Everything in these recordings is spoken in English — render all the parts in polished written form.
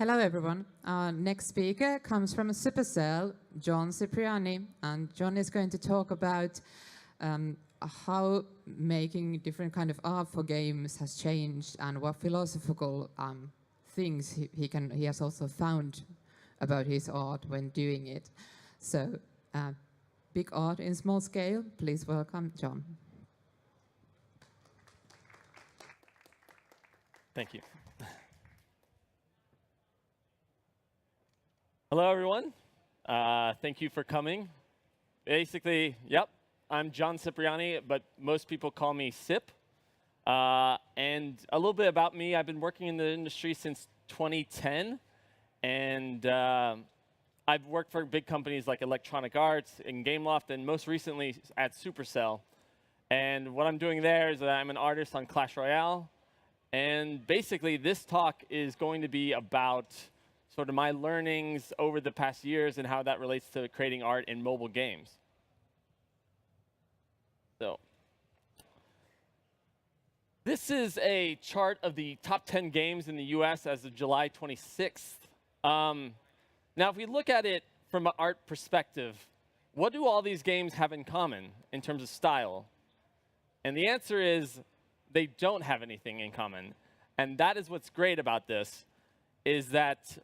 Hello, everyone. Our next speaker comes from Supercell, John Cipriani, and John is going to talk about how making different kind of art for games has changed and what philosophical things he has also found about his art when doing it. So, big art in small scale. Please welcome John. Thank you. Hello, everyone. Thank you for coming. Basically, yep, I'm John Cipriani, but most people call me Cip. And a little bit about me, I've been working in the industry since 2010. And I've worked for big companies like Electronic Arts and Gameloft, and most recently at Supercell. And what I'm doing there is that I'm an artist on Clash Royale. And basically, this talk is going to be about sort of my learnings over the past years and how that relates to creating art in mobile games. So, this is a chart of the top 10 games in the US as of July 26th. Now, if we look at it from an art perspective, what do all these games have in common in terms of style? And the answer is they don't have anything in common. And that is what's great about this, is that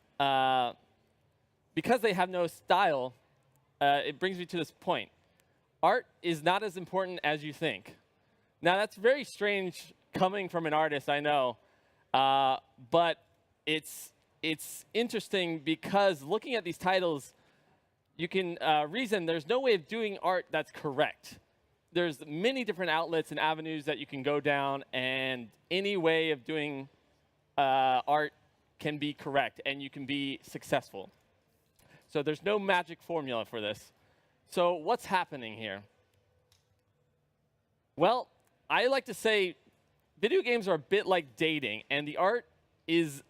because they have no style, it brings me to this point. Art is not as important as you think. Now, that's very strange coming from an artist, I know. But it's interesting because looking at these titles, you can reason there's no way of doing art that's correct. There's many different outlets and avenues that you can go down, and any way of doing art can be correct, and you can be successful. So there's no magic formula for this. So what's happening here? Well, I like to say video games are a bit like dating, and the art is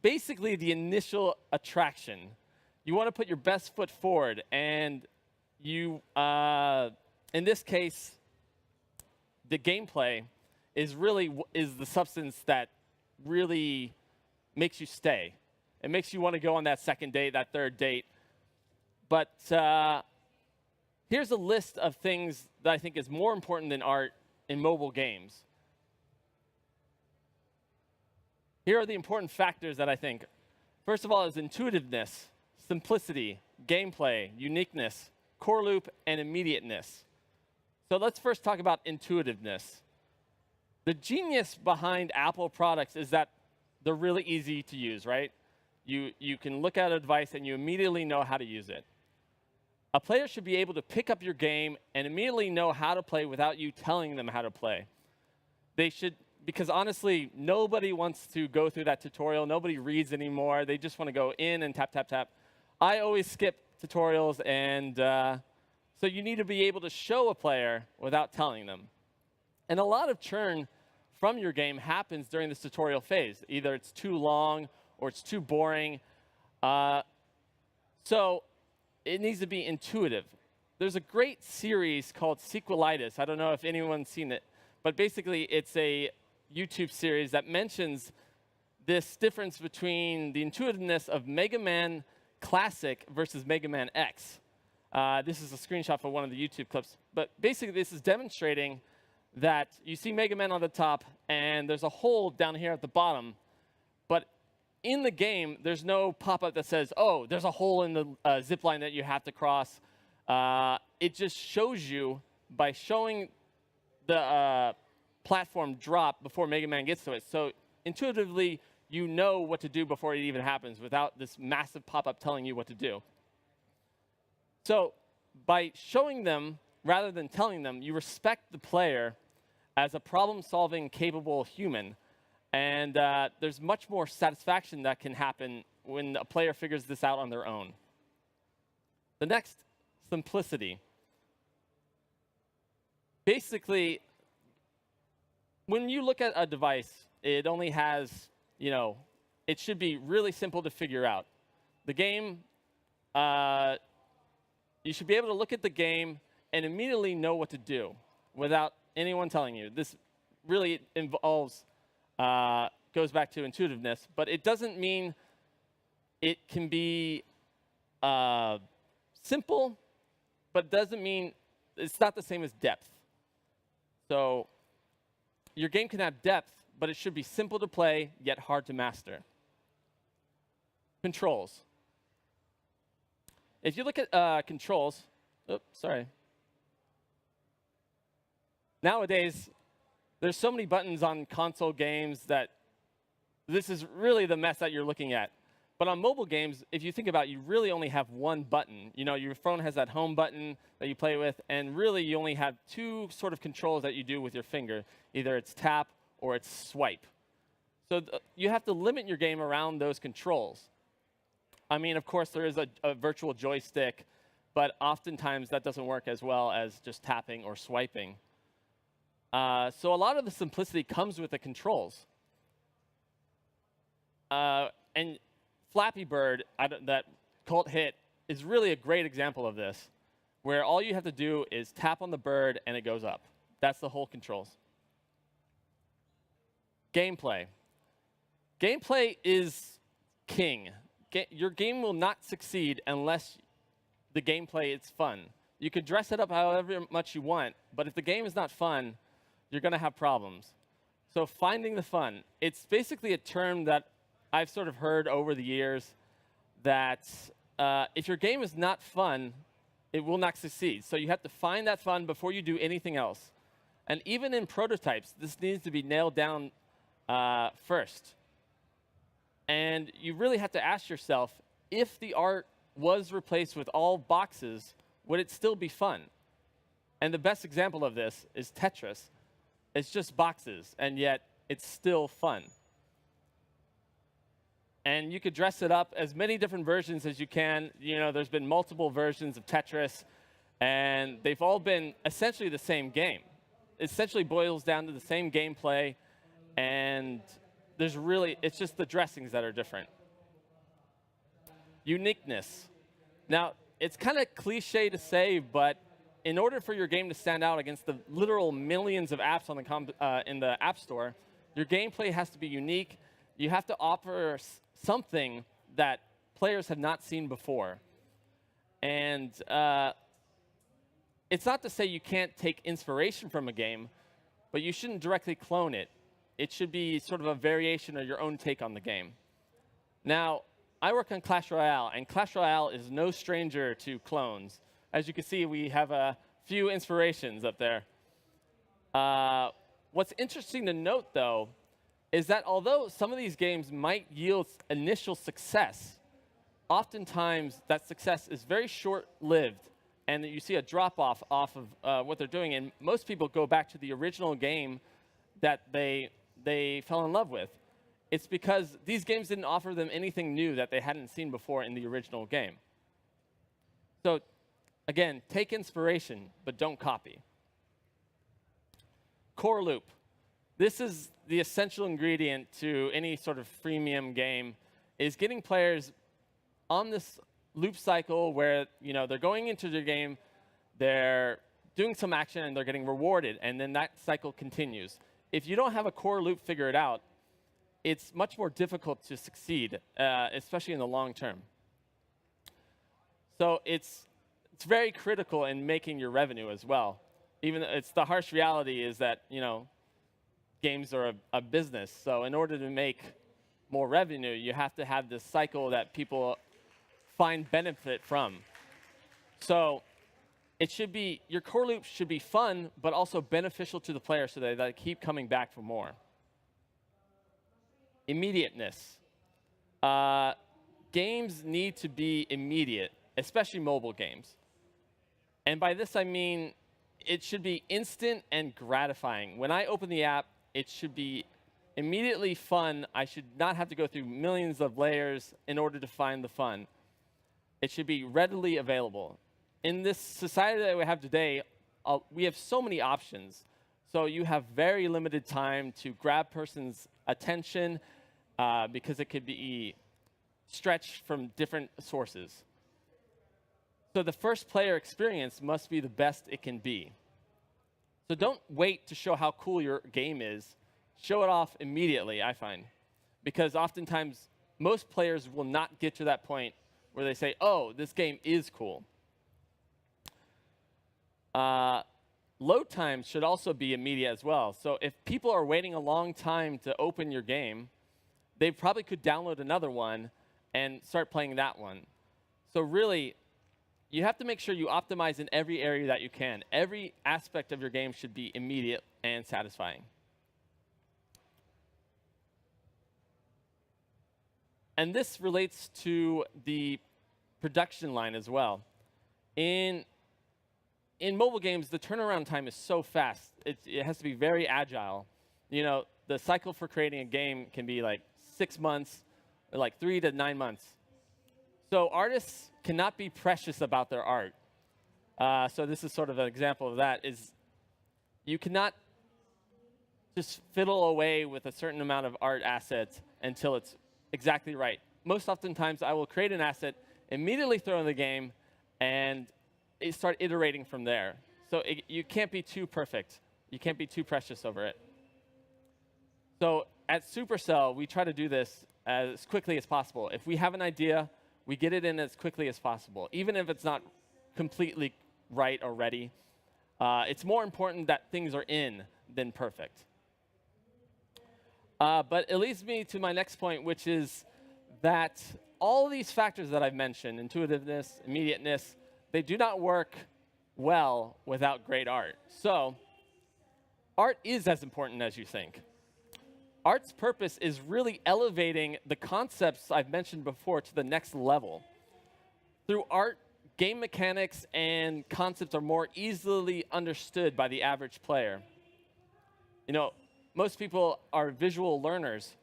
basically the initial attraction. You want to put your best foot forward, and you, in this case, the gameplay is the substance that really makes you stay. It makes you want to go on that second date, that third date. But here's a list of things that I think is more important than art in mobile games. Here are the important factors that I think. First of all is intuitiveness, simplicity, gameplay, uniqueness, core loop, and immediateness. So let's first talk about intuitiveness. The genius behind Apple products is that they're really easy to use, right? You can look at a device and you immediately know how to use it. A player should be able to pick up your game and immediately know how to play without you telling them how to play. They should, because honestly, nobody wants to go through that tutorial. Nobody reads anymore. They just want to go in and tap, tap, tap. I always skip tutorials, and so you need to be able to show a player without telling them. And a lot of churn from your game happens during this tutorial phase. Either it's too long or it's too boring. So it needs to be intuitive. There's a great series called Sequelitis. I don't know if anyone's seen it, but basically it's a YouTube series that mentions this difference between the intuitiveness of Mega Man Classic versus Mega Man X. This is a screenshot of one of the YouTube clips. But basically, this is demonstrating that you see Mega Man on the top, and there's a hole down here at the bottom. But in the game, there's no pop-up that says, oh, there's a hole in the zip line that you have to cross. It just shows you, by showing the platform drop before Mega Man gets to it. So intuitively, you know what to do before it even happens without this massive pop-up telling you what to do. So by showing them, rather than telling them, you respect the player as a problem-solving, capable human. And there's much more satisfaction that can happen when a player figures this out on their own. The next, simplicity. Basically, when you look at a device, it only has, it should be really simple to figure out. The game, you should be able to look at the game and immediately know what to do without anyone telling you. This really involves, goes back to intuitiveness, but it doesn't mean it can be simple, but doesn't mean it's not the same as depth. So your game can have depth, but it should be simple to play, yet hard to master. Controls. If you look at controls, nowadays, there's so many buttons on console games that this is really the mess that you're looking at. But on mobile games, if you think about it, you really only have one button. You know, your phone has that home button that you play with, and really you only have two sort of controls that you do with your finger. Either it's tap or it's swipe. So you have to limit your game around those controls. I mean, of course, there is a virtual joystick, but oftentimes that doesn't work as well as just tapping or swiping. So a lot of the simplicity comes with the controls. And Flappy Bird, that cult hit, is really a great example of this, where all you have to do is tap on the bird and it goes up. That's the whole controls. Gameplay. Gameplay is king. Your game will not succeed unless the gameplay is fun. You could dress it up however much you want, but if the game is not fun, you're going to have problems. So finding the fun. It's basically a term that I've sort of heard over the years that if your game is not fun, it will not succeed. So you have to find that fun before you do anything else. And even in prototypes, this needs to be nailed down first. And you really have to ask yourself, if the art was replaced with all boxes, would it still be fun? And the best example of this is Tetris. It's just boxes, and yet it's still fun. And you could dress it up as many different versions as you can. You know, there's been multiple versions of Tetris, and they've all been essentially the same game. It essentially boils down to the same gameplay, and it's just the dressings that are different. Uniqueness. Now, it's kind of cliche to say, but in order for your game to stand out against the literal millions of apps on in the App Store, your gameplay has to be unique. You have to offer something that players have not seen before. And it's not to say you can't take inspiration from a game, but you shouldn't directly clone it. It should be sort of a variation or your own take on the game. Now, I work on Clash Royale, and Clash Royale is no stranger to clones. As you can see, we have a few inspirations up there. What's interesting to note, though, is that although some of these games might yield initial success, oftentimes that success is very short-lived, and you see a drop-off off of what they're doing. And most people go back to the original game that they fell in love with. It's because these games didn't offer them anything new that they hadn't seen before in the original game. So again, take inspiration, but don't copy. Core loop. This is the essential ingredient to any sort of freemium game, is getting players on this loop cycle where they're going into their game, they're doing some action, and they're getting rewarded, and then that cycle continues. If you don't have a core loop figured out, it's much more difficult to succeed, especially in the long term. So it's very critical in making your revenue as well. Even it's the harsh reality is that games are a business. So in order to make more revenue, you have to have this cycle that people find benefit from. So it should be, your core loop should be fun, but also beneficial to the player so that they keep coming back for more. Immediateness. Games need to be immediate, especially mobile games. And by this I mean it should be instant and gratifying. When I open the app, it should be immediately fun. I should not have to go through millions of layers in order to find the fun. It should be readily available. In this society that we have today, we have so many options. So you have very limited time to grab person's attention because it could be stretched from different sources. So the first player experience must be the best it can be. So don't wait to show how cool your game is. Show it off immediately, I find. Because oftentimes most players will not get to that point where they say, oh, this game is cool. Load times should also be immediate as well. So if people are waiting a long time to open your game, they probably could download another one and start playing that one. So really, you have to make sure you optimize in every area that you can. Every aspect of your game should be immediate and satisfying. And this relates to the production line as well. In mobile games, the turnaround time is so fast. It has to be very agile. You know, the cycle for creating a game can be like 6 months, or like 3 to 9 months. So artists cannot be precious about their art. So this is sort of an example of that, is you cannot just fiddle away with a certain amount of art assets until it's exactly right. Most oftentimes, I will create an asset, immediately throw in the game, and start iterating from there. So you can't be too perfect. You can't be too precious over it. So at Supercell, we try to do this as quickly as possible. If we have an idea, we get it in as quickly as possible, even if it's not completely right or ready. It's more important that things are in than perfect. But it leads me to my next point, which is that all these factors that I've mentioned, intuitiveness, immediateness, they do not work well without great art. So art is as important as you think. Art's purpose is really elevating the concepts I've mentioned before to the next level. Through art, game mechanics and concepts are more easily understood by the average player. You know, most people are visual learners.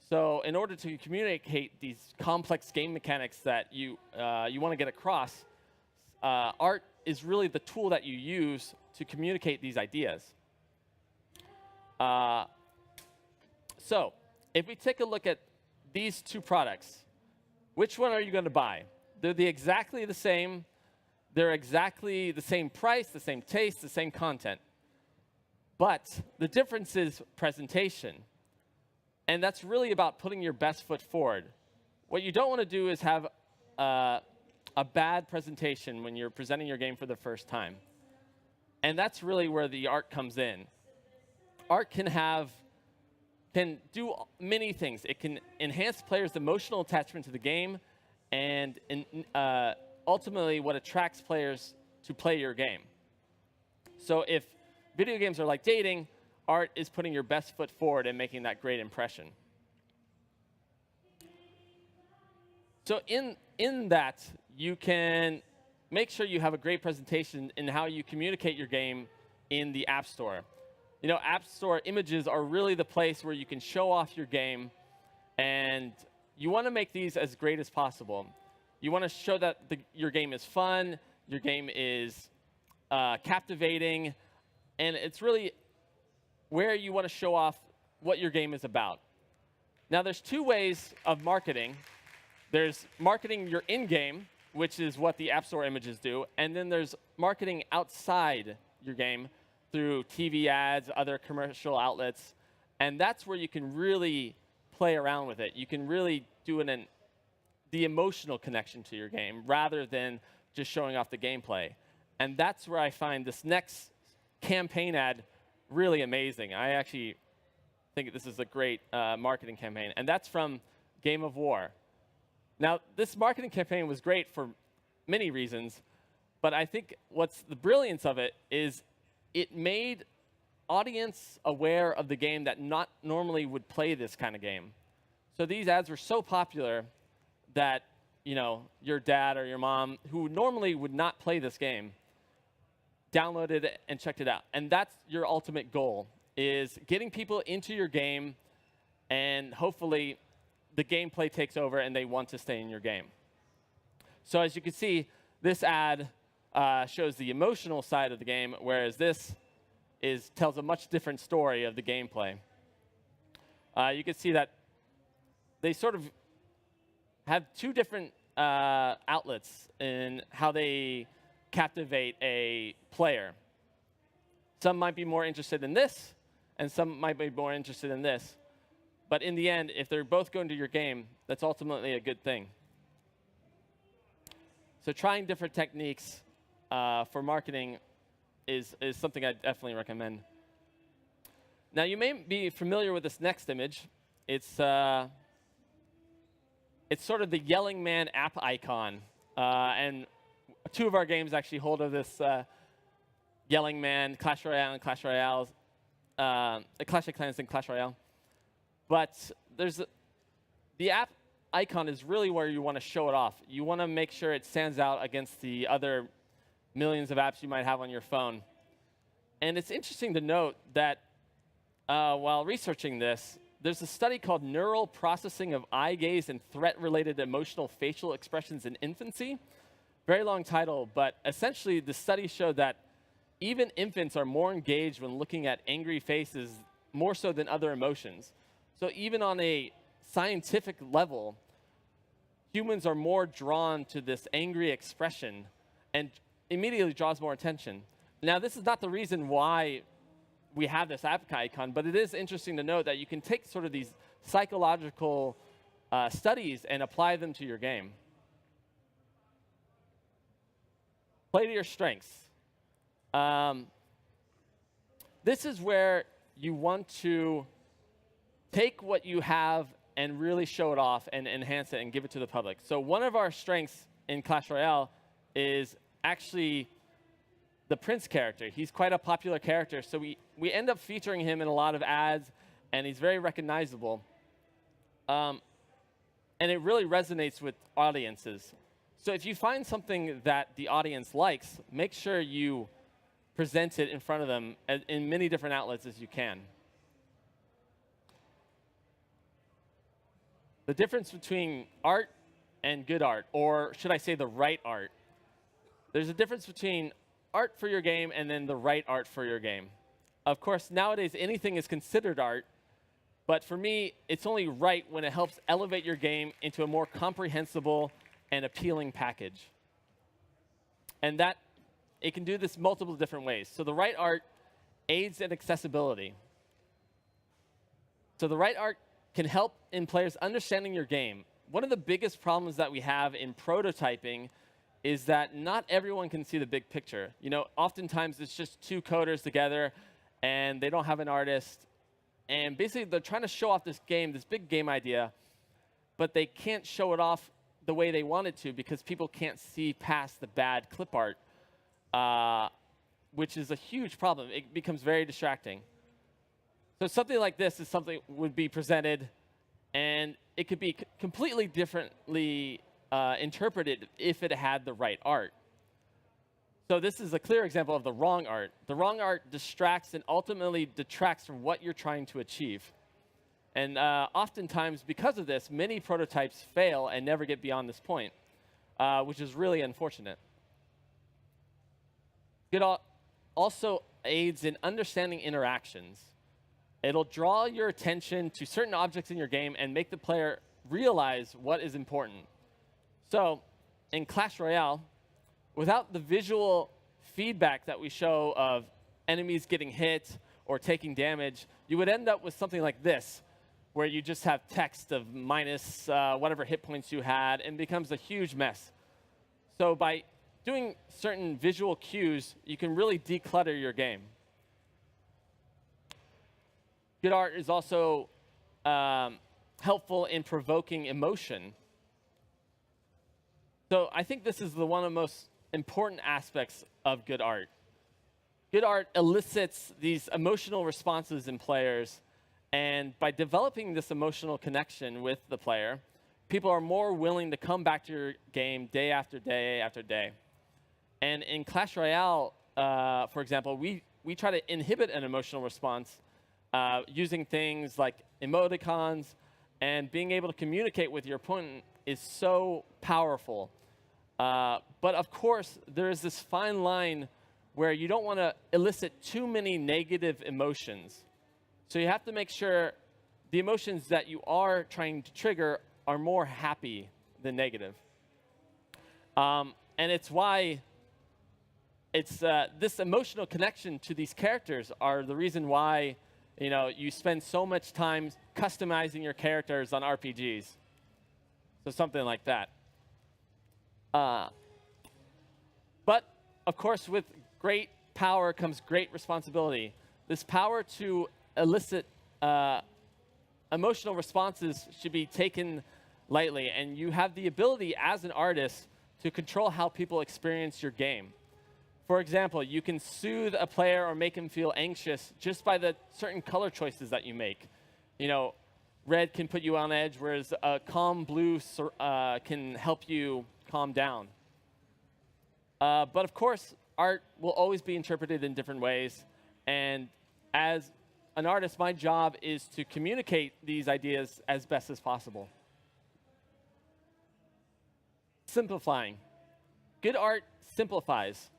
So in order to communicate these complex game mechanics that you want to get across, art is really the tool that you use to communicate these ideas. So if we take a look at these two products, which one are you going to buy? They're exactly the same. They're exactly the same price, the same taste, the same content. But the difference is presentation. And that's really about putting your best foot forward. What you don't want to do is have a bad presentation when you're presenting your game for the first time. And that's really where the art comes in. Art can do many things. It can enhance players' emotional attachment to the game and ultimately what attracts players to play your game. So if video games are like dating, art is putting your best foot forward and making that great impression. So in that, you can make sure you have a great presentation in how you communicate your game in the App Store. You know, App Store images are really the place where you can show off your game, and you want to make these as great as possible. You want to show that your game is fun, your game is captivating, and it's really where you want to show off what your game is about. Now, there's two ways of marketing. There's marketing your in-game, which is what the App Store images do, and then there's marketing outside your game through TV ads, other commercial outlets, and that's where you can really play around with it. You can really do the emotional connection to your game rather than just showing off the gameplay. And that's where I find this next campaign ad really amazing. I actually think this is a great marketing campaign, and that's from Game of War. Now, this marketing campaign was great for many reasons, but I think what's the brilliance of it is it made audience aware of the game that not normally would play this kind of game. So these ads were so popular that, you know, your dad or your mom, who normally would not play this game, downloaded it and checked it out. And that's your ultimate goal, is getting people into your game, and hopefully the gameplay takes over and they want to stay in your game. So as you can see, this ad shows the emotional side of the game, whereas this tells a much different story of the gameplay. You can see that they sort of have two different outlets in how they captivate a player. Some might be more interested in this, and some might be more interested in this. But in the end, if they're both going to your game, that's ultimately a good thing. So trying different techniques for marketing is something I definitely recommend. Now, you may be familiar with this next image. It's sort of the Yelling Man app icon. And two of our games actually hold of this Yelling Man, Clash Royale and Clash Royale, Clash of Clans and Clash Royale. But the app icon is really where you want to show it off. You want to make sure it stands out against the other millions of apps you might have on your phone. And it's interesting to note that while researching this, there's a study called Neural Processing of Eye Gaze and Threat-Related Emotional Facial Expressions in Infancy. Very long title, but essentially the study showed that even infants are more engaged when looking at angry faces, more so than other emotions. So even on a scientific level, humans are more drawn to this angry expression and immediately draws more attention. Now, this is not the reason why we have this app icon, but it is interesting to note that you can take sort of these psychological studies and apply them to your game. Play to your strengths. This is where you want to take what you have and really show it off and enhance it and give it to the public. So one of our strengths in Clash Royale is actually the Prince character. He's quite a popular character, so we end up featuring him in a lot of ads, and he's very recognizable. And it really resonates with audiences. So if you find something that the audience likes, make sure you present it in front of them in many different outlets as you can. The difference between art and good art, or should I say the right art. There's a difference between art for your game and then the right art for your game. Of course, nowadays anything is considered art, but for me, it's only right when it helps elevate your game into a more comprehensible and appealing package. And that it can do this multiple different ways. So the right art aids in accessibility. So the right art can help in players understanding your game. One of the biggest problems that we have in prototyping is that not everyone can see the big picture. You know, oftentimes it's just two coders together and they don't have an artist. And basically they're trying to show off this game, this big game idea, but they can't show it off the way they wanted to because people can't see past the bad clip art, which is a huge problem. It becomes very distracting. So something like this is something would be presented, and it could be completely differently interpreted if it had the right art. So this is a clear example of the wrong art. The wrong art distracts and ultimately detracts from what you're trying to achieve. And oftentimes, because of this, many prototypes fail and never get beyond this point, which is really unfortunate. It also aids in understanding interactions. It'll draw your attention to certain objects in your game and make the player realize what is important. So in Clash Royale, without the visual feedback that we show of enemies getting hit or taking damage, you would end up with something like this, where you just have text of minus whatever hit points you had, and it becomes a huge mess. So by doing certain visual cues, you can really declutter your game. Good art is also helpful in provoking emotion. So I think this is one of the most important aspects of good art. Good art elicits these emotional responses in players, and by developing this emotional connection with the player, people are more willing to come back to your game day after day after day. And in Clash Royale, for example, we try to inhibit an emotional response using things like emoticons, and being able to communicate with your opponent is so powerful. But of course, there is this fine line where you don't want to elicit too many negative emotions. So you have to make sure the emotions that you are trying to trigger are more happy than negative. And it's why it's this emotional connection to these characters are the reason why You spend so much time customizing your characters on RPGs. So something like that. But, of course, with great power comes great responsibility. This power to elicit emotional responses should be taken lightly. And you have the ability as an artist to control how people experience your game. For example, you can soothe a player or make him feel anxious just by the certain color choices that you make. Red can put you on edge, whereas a calm blue can help you calm down. But of course, art will always be interpreted in different ways. And as an artist, my job is to communicate these ideas as best as possible. Simplifying. Good art simplifies.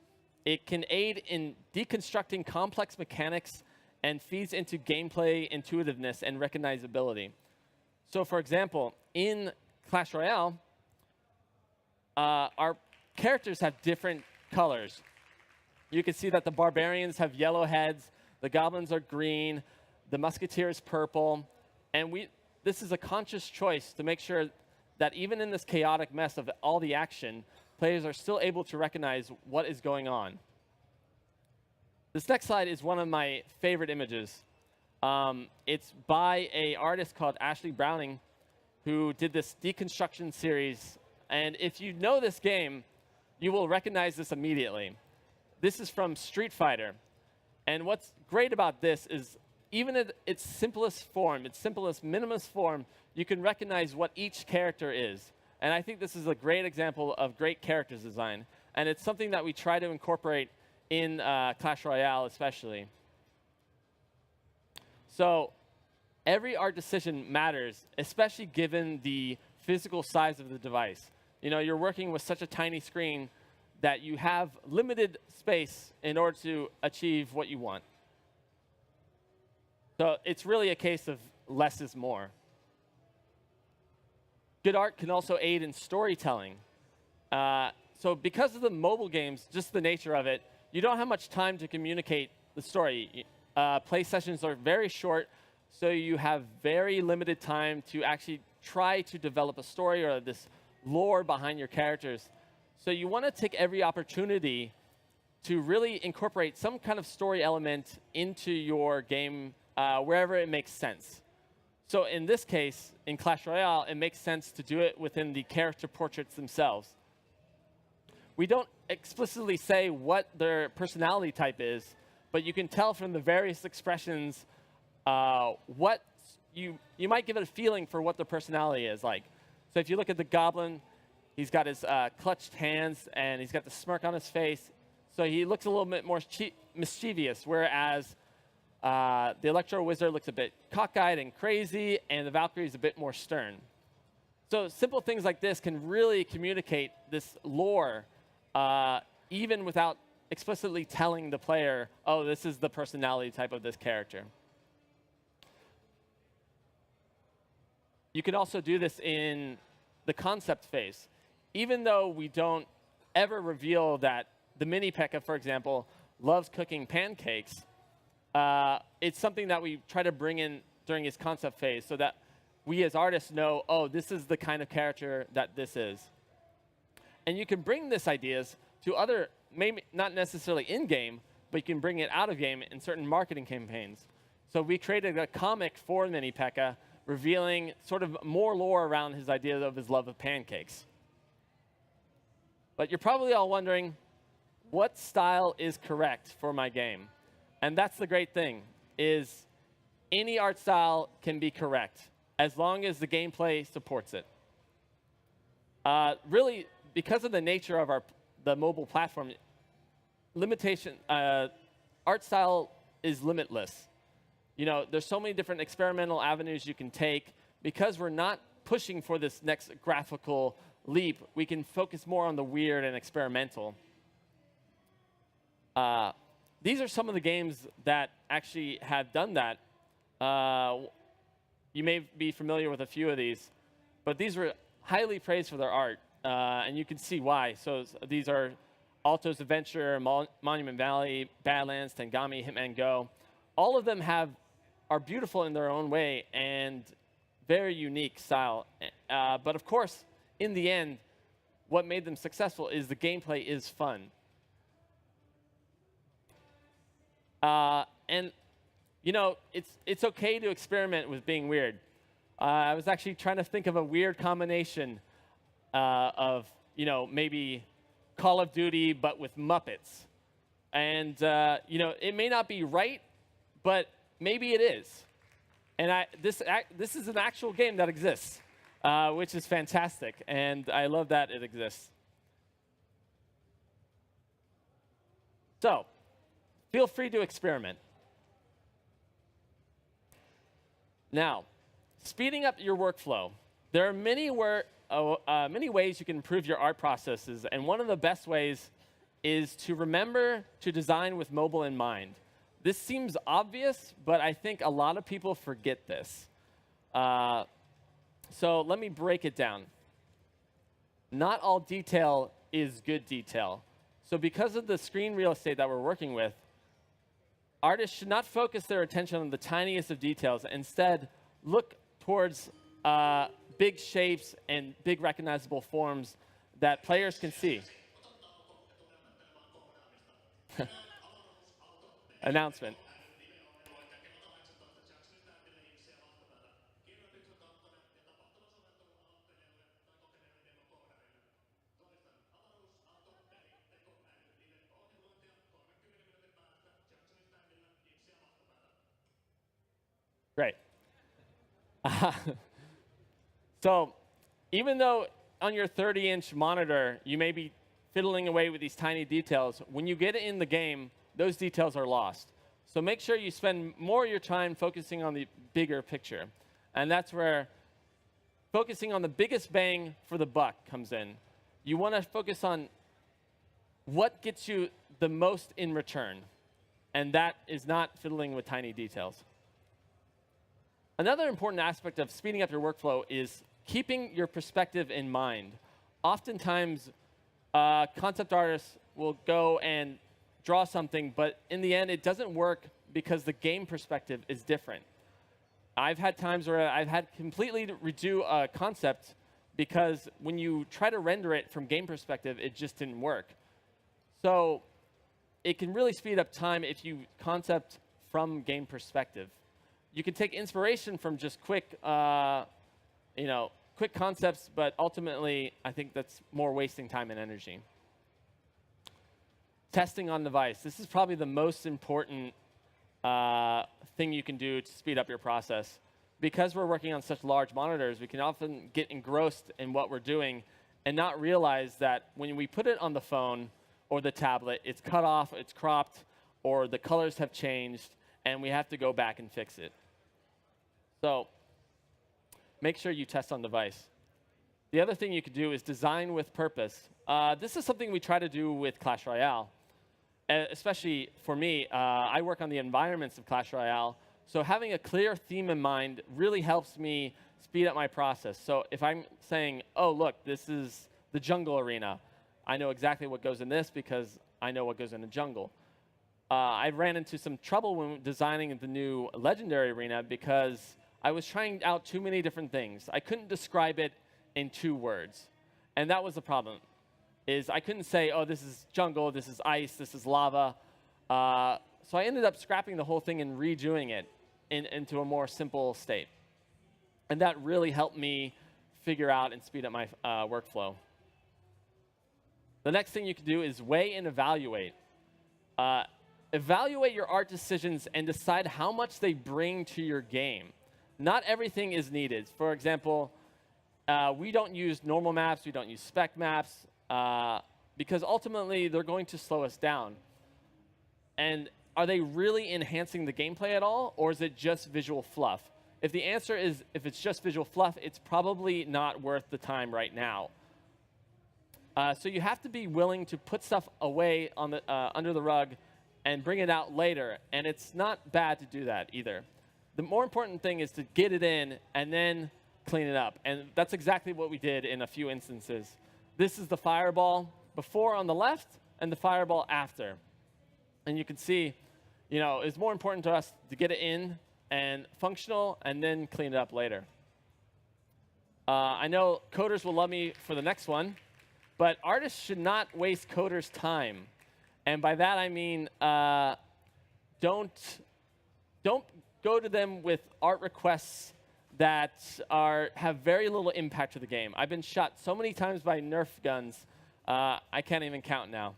It can aid in deconstructing complex mechanics and feeds into gameplay intuitiveness and recognizability. So for example, in Clash Royale, our characters have different colors. You can see that the barbarians have yellow heads, the goblins are green, the musketeer is purple, and this is a conscious choice to make sure that even in this chaotic mess of all the action, players are still able to recognize what is going on. This next slide is one of my favorite images. It's by an artist called Ashley Browning, who did this deconstruction series. And if you know this game, you will recognize this immediately. This is from Street Fighter. And what's great about this is even at its simplest form, its simplest, minimalist form, you can recognize what each character is. And I think this is a great example of great character design. And it's something that we try to incorporate in Clash Royale especially. So every art decision matters, especially given the physical size of the device. You're working with such a tiny screen that you have limited space in order to achieve what you want. So it's really a case of less is more. Good art can also aid in storytelling. So because of the mobile games, just the nature of it, you don't have much time to communicate the story. Play sessions are very short, so you have very limited time to actually try to develop a story or this lore behind your characters. So you want to take every opportunity to really incorporate some kind of story element into your game wherever it makes sense. So in this case, in Clash Royale, it makes sense to do it within the character portraits themselves. We don't explicitly say what their personality type is, but you can tell from the various expressions what you might give it a feeling for what their personality is like. So if you look at the goblin, he's got his clutched hands, and he's got the smirk on his face. So he looks a little bit more mischievous, whereas the Electro Wizard looks a bit cockeyed and crazy, and the Valkyrie is a bit more stern. So simple things like this can really communicate this lore, even without explicitly telling the player, oh, this is the personality type of this character. You can also do this in the concept phase. Even though we don't ever reveal that the mini P.E.K.K.A., for example, loves cooking pancakes, it's something that we try to bring in during his concept phase so that we as artists know, oh, this is the kind of character that this is. And you can bring this ideas to other, maybe not necessarily in-game, but you can bring it out of game in certain marketing campaigns. So we created a comic for mini P.E.K.K.A. revealing sort of more lore around his idea of his love of pancakes. But you're probably all wondering, what style is correct for my game? And that's the great thing, is any art style can be correct, as long as the gameplay supports it. Really, because of the nature of the mobile platform, art style is limitless. There's so many different experimental avenues you can take. Because we're not pushing for this next graphical leap, we can focus more on the weird and experimental. These are some of the games that actually have done that. You may be familiar with a few of these, but these were highly praised for their art, and you can see why. So these are Alto's Adventure, Monument Valley, Badlands, Tengami, Hitman Go. All of them have are beautiful in their own way and very unique style. But of course, in the end, what made them successful is the gameplay is fun. And you know, it's okay to experiment with being weird. I was actually trying to think of a weird combination of, you know, maybe Call of Duty but with Muppets. And you know, it may not be right, but maybe it is. And this is an actual game that exists, which is fantastic, and I love that it exists. So, feel free to experiment. Now, speeding up your workflow. There are many ways you can improve your art processes, and one of the best ways is to remember to design with mobile in mind. This seems obvious, but I think a lot of people forget this. So let me break it down. Not all detail is good detail. So because of the screen real estate that we're working with, artists should not focus their attention on the tiniest of details. Instead, look towards big shapes and big recognizable forms that players can see. Announcement. Great. So even though on your 30-inch monitor, you may be fiddling away with these tiny details, when you get in the game, those details are lost. So make sure you spend more of your time focusing on the bigger picture. And that's where focusing on the biggest bang for the buck comes in. You want to focus on what gets you the most in return. And that is not fiddling with tiny details. Another important aspect of speeding up your workflow is keeping your perspective in mind. Oftentimes, concept artists will go and draw something, but in the end, it doesn't work because the game perspective is different. I've had times where I've had completely redo a concept because when you try to render it from game perspective, it just didn't work. So it can really speed up time if you concept from game perspective. You can take inspiration from just quick, quick concepts, but ultimately, I think that's more wasting time and energy. Testing on device. This is probably the most important thing you can do to speed up your process. Because we're working on such large monitors, we can often get engrossed in what we're doing and not realize that when we put it on the phone or the tablet, it's cut off, it's cropped, or the colors have changed, and we have to go back and fix it. So make sure you test on device. The other thing you could do is design with purpose. This is something we try to do with Clash Royale. Especially for me, I work on the environments of Clash Royale. So having a clear theme in mind really helps me speed up my process. So if I'm saying, oh, look, this is the jungle arena, I know exactly what goes in this because I know what goes in the jungle. I ran into some trouble when designing the new legendary arena because I was trying out too many different things. I couldn't describe it in 2 words. And that was the problem, is I couldn't say, oh, this is jungle, this is ice, this is lava. So I ended up scrapping the whole thing and redoing it into a more simple state. And that really helped me figure out and speed up my workflow. The next thing you can do is weigh and evaluate. Evaluate your art decisions and decide how much they bring to your game. Not everything is needed. For example, we don't use normal maps, we don't use spec maps, because ultimately they're going to slow us down. And are they really enhancing the gameplay at all, or is it just visual fluff? If the answer is, if it's just visual fluff, it's probably not worth the time right now. So you have to be willing to put stuff away on the, under the rug and bring it out later. And it's not bad to do that either. The more important thing is to get it in and then clean it up. And that's exactly what we did in a few instances. This is the fireball before on the left and the fireball after. And you can see, it's more important to us to get it in and functional, and then clean it up later. I know coders will love me for the next one, but artists should not waste coders' time. And by that I mean don't go to them with art requests that have very little impact to the game. I've been shot so many times by Nerf guns, I can't even count now.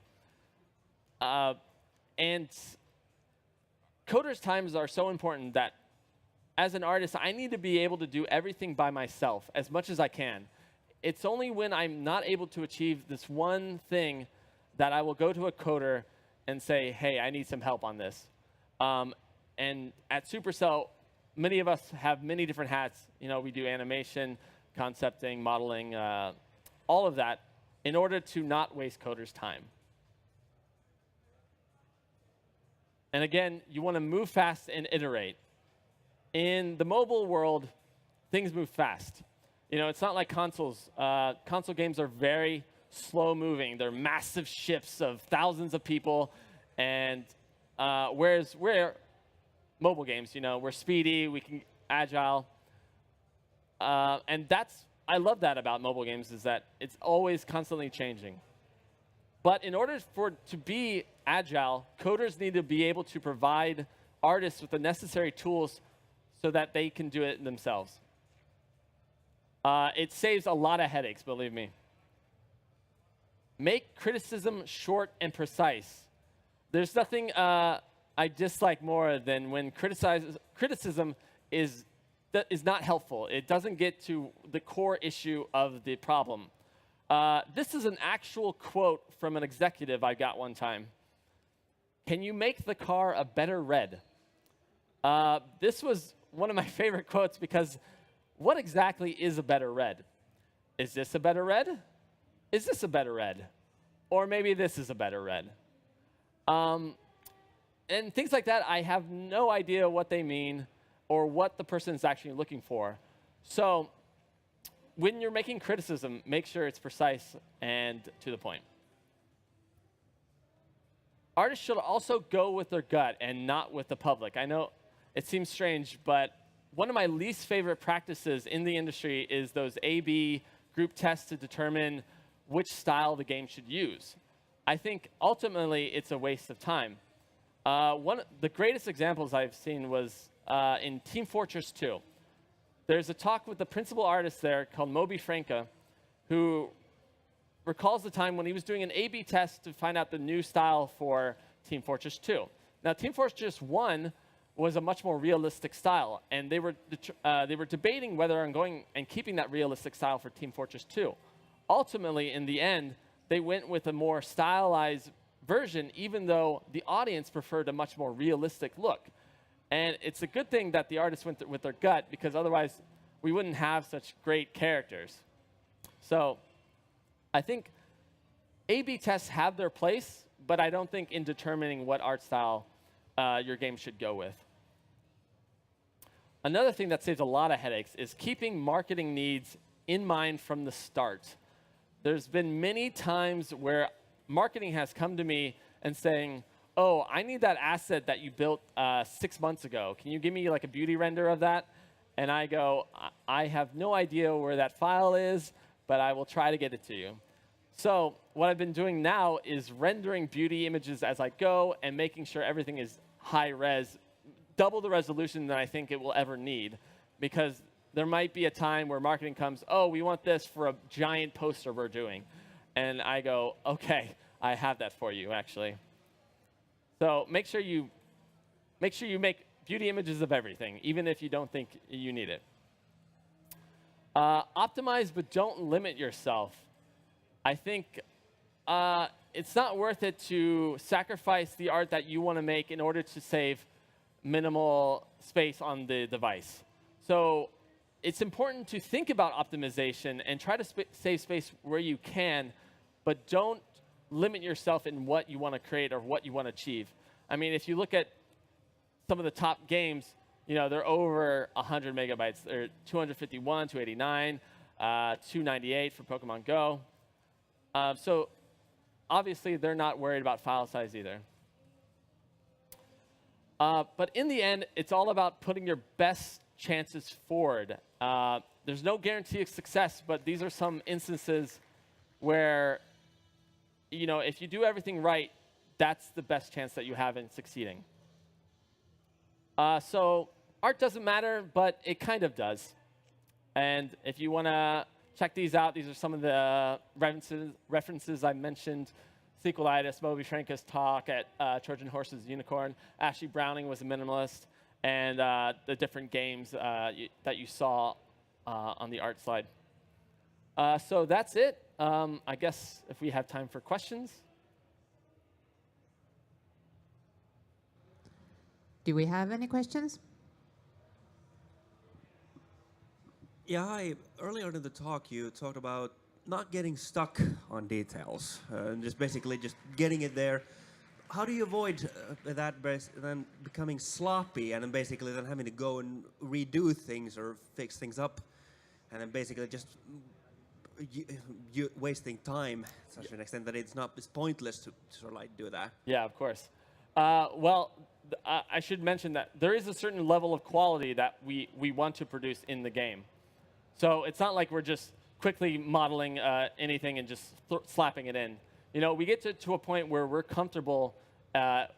And coders' times are so important that as an artist, I need to be able to do everything by myself as much as I can. It's only when I'm not able to achieve this one thing that I will go to a coder and say, hey, I need some help on this. And at Supercell, many of us have many different hats. You know, we do animation, concepting, modeling, all of that in order to not waste coders' time. And again, you want to move fast and iterate. In the mobile world, things move fast. You know, it's not like consoles. Console games are very slow-moving. They're massive ships of thousands of people, and whereas we're mobile games, you know, we're speedy, we can agile, and I love that about mobile games is that it's always constantly changing. But in order to be agile, coders need to be able to provide artists with the necessary tools so that they can do it themselves. It saves a lot of headaches, believe me. Make criticism short and precise. There's nothing I dislike more than when criticism is not helpful. It doesn't get to the core issue of the problem. This is an actual quote from an executive I got one time. Can you make the car a better red? This was one of my favorite quotes because what exactly is a better red? Is this a better red? Is this a better red? Or maybe this is a better red. And things like that, I have no idea what they mean or what the person is actually looking for. So when you're making criticism, make sure it's precise and to the point. Artists should also go with their gut and not with the public. I know it seems strange, but one of my least favorite practices in the industry is those A/B group tests to determine which style the game should use. I think ultimately it's a waste of time. One of the greatest examples I've seen was in Team Fortress 2. There's a talk with the principal artist there called Moby Franca, who recalls the time when he was doing an A/B test to find out the new style for Team Fortress 2. Now, Team Fortress 1 was a much more realistic style, and they were debating whether I'm going and keeping that realistic style for Team Fortress 2. Ultimately, in the end, they went with a more stylized version, even though the audience preferred a much more realistic look. And it's a good thing that the artists went with their gut, because otherwise we wouldn't have such great characters. So I think A/B tests have their place, but I don't think in determining what art style your game should go with. Another thing that saves a lot of headaches is keeping marketing needs in mind from the start. There's been many times where marketing has come to me and saying, oh, I need that asset that you built 6 months ago. Can you give me like a beauty render of that? And I go, I have no idea where that file is, but I will try to get it to you. So what I've been doing now is rendering beauty images as I go and making sure everything is high res, double the resolution that I think it will ever need, because there might be a time where marketing comes, oh, we want this for a giant poster we're doing. And I go, OK, I have that for you, actually. So make sure you make beauty images of everything, even if you don't think you need it. Optimize, but don't limit yourself. I think it's not worth it to sacrifice the art that you want to make in order to save minimal space on the device. So it's important to think about optimization and try to save space where you can, but don't limit yourself in what you want to create or what you want to achieve. I mean, if you look at some of the top games, you know, they're over 100 megabytes. They're 251, 289, 298 for Pokemon Go. So obviously, they're not worried about file size either. But in the end, it's all about putting your best chances forward. There's no guarantee of success, but these are some instances where, if you do everything right, that's the best chance that you have in succeeding. So art doesn't matter, but it kind of does. And if you want to check these out, these are some of the references I mentioned. Sequelitis, Moby Franca's talk at Trojan Horse's Unicorn. Ashley Browning was a minimalist. And the different games that you saw on the art slide. So that's it. I guess if we have time for questions. Do we have any questions? Yeah, hi. Earlier in the talk, you talked about not getting stuck on details, and just basically just getting it there. How do you avoid that then becoming sloppy and then basically then having to go and redo things or fix things up, and then basically just you wasting time to such an extent that it's pointless to sort of like do that? Yeah, of course. Well, I should mention that there is a certain level of quality that we want to produce in the game. So it's not like we're just quickly modeling anything and just slapping it in. We get to a point where we're comfortable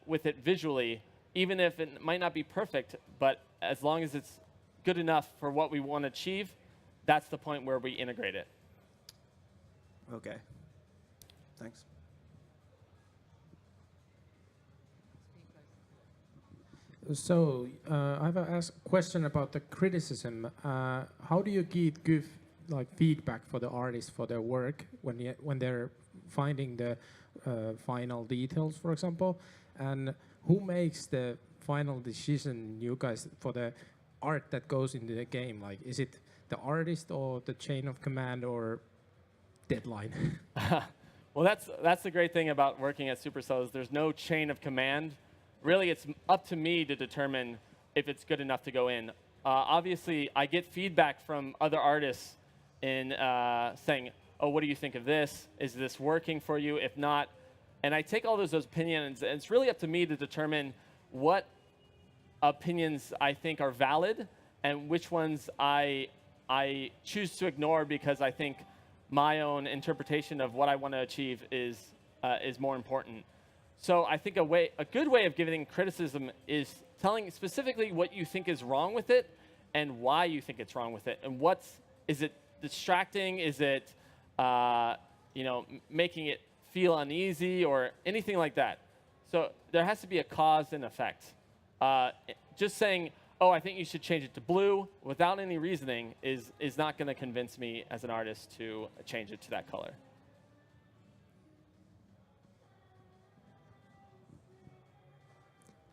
with it visually, even if it might not be perfect, but as long as it's good enough for what we want to achieve, that's the point where we integrate it. Okay. Thanks. So I have a question about the criticism. How do you give like feedback for the artists for their work when they're finding the final details, for example? And who makes the final decision, you guys, for the art that goes into the game? Like, is it the artist or the chain of command or deadline? Well, that's the great thing about working at Supercell is there's no chain of command. Really, it's up to me to determine if it's good enough to go in. Obviously, I get feedback from other artists in saying, oh, what do you think of this? Is this working for you? If not, and I take all those opinions, and it's really up to me to determine what opinions I think are valid and which ones I choose to ignore because I think my own interpretation of what I want to achieve is more important. So I think a good way of giving criticism is telling specifically what you think is wrong with it and why you think it's wrong with it. And is it distracting? Is it making it feel uneasy or anything like that? So there has to be a cause and effect. Just saying, oh, I think you should change it to blue without any reasoning is not going to convince me as an artist to change it to that color.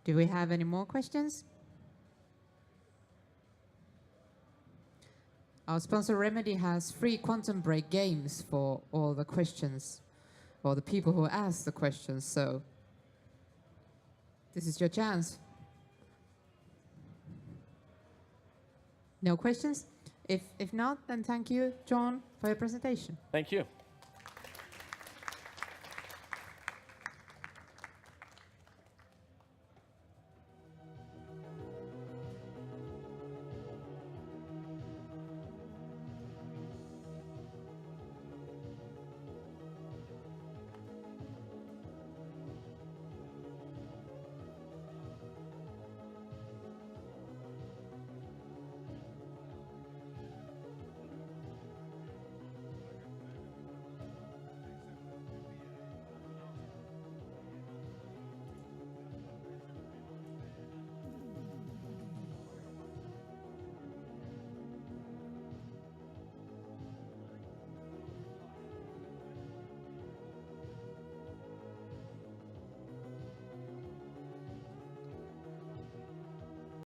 Do we have any more questions? Our sponsor Remedy has free quantum break games for all the questions, or the people who ask the questions, so this is your chance. No questions? If not, then thank you, John, for your presentation. Thank you.